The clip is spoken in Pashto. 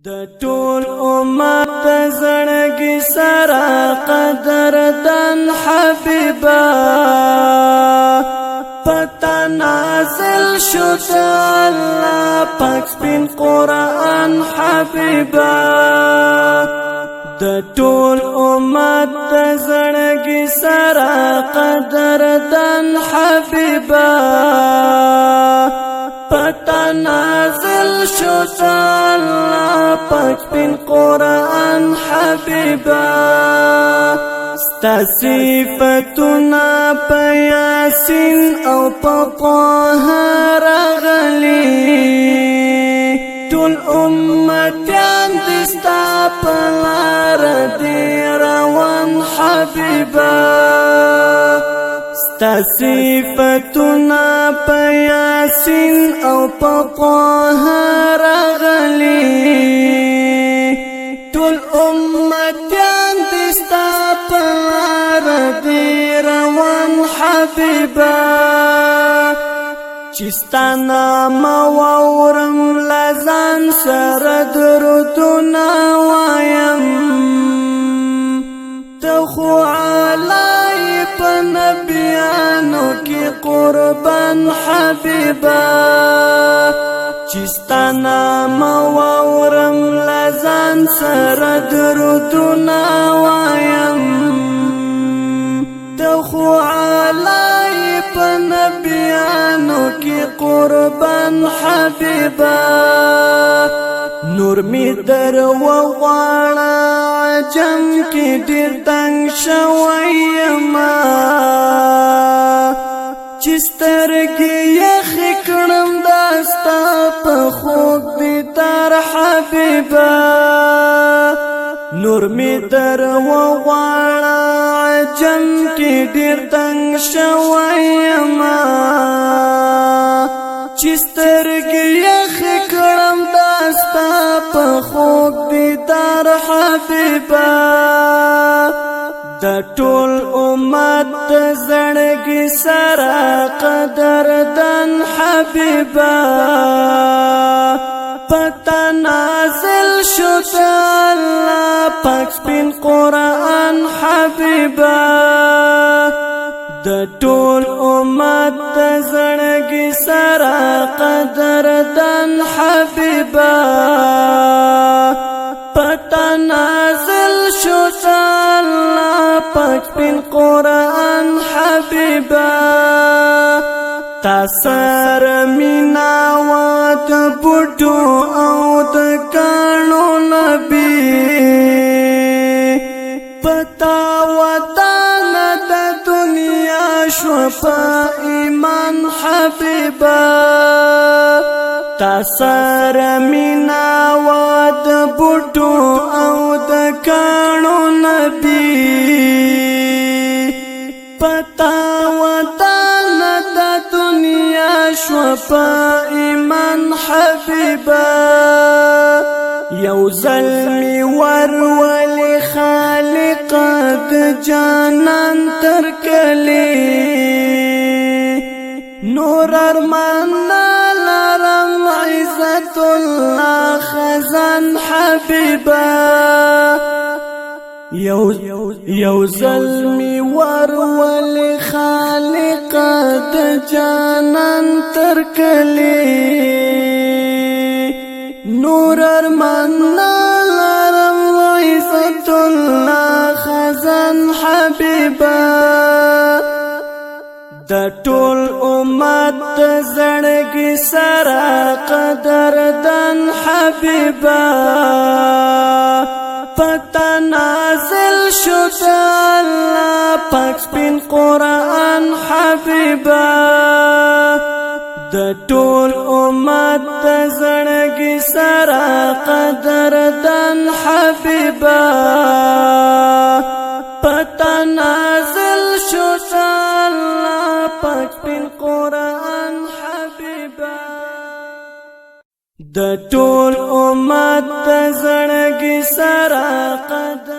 د ټول امت زړګي سره قدردان حبيبا پتا نازل شو الله پاک سپین قرآن حبيبا د ټول امت زړګي سره قدردان حبيبا پتا نازل شو الله پاک سپین قرآن حبيبا ستا صفتنا په یاسین او په طه راغلي ټول امتیان دي ستا په لار دي روان حبيبا ستا صفتنا په یاسین او په طه راغلي ټول امتیان دي ستا په لار دي روان حبيبا چې ستا نام واورم لزان سره درودونه وایم ته خو علی په نبیانو کې قربان حبيبا چې ستا نام واورم لزان سره درودونه وایم ته خو علی په نبیانو کې قربان حبيبا نور می در وغواړه عجم کې ډېر تنگ شوی ما چې سترګې یخې کړم دا ستا په خوږ دیدار حبيبا نور می در وغواړه عجم کې ډېر تنگ شوی ما چې سترګې یخې کړم دا ستا په خوږ دیدار حبيبا د ټول امت زړګي سره قدردان حبيبا پتا نازل شو الله پاک سپین قرآن حبيبا د ټول امت زړګي سره قدردان حبيبا پتا نازل شو الله پاک سپین قرآن حبيبا تا سره مینا وات بوټو او د کانو نبی پتا وطن د دنیا شو په ایمان حبيبا تا سره مینا وات بوټو او د کانو نبی پتا وطن د دنیا شو په ایمان حبيبا یو ظلمی ورول خالق د جانان ترکلی نور ارمان لرم عزت الله خزان حبيبا یو ظلمی ورول خالق د جانان ترکلی نور ارمان لرم عزت الله خزان حبيبا د ټول امت زړګي سره قدردان حبيبا پتا نازل شو الله پاک سپین قرآن حبيبا د ټول امت زړګي سره قدردان حبيبا پتا نازل شو الله پاک سپین قرآن حبيبا د ټول امت زړګي سره قدردان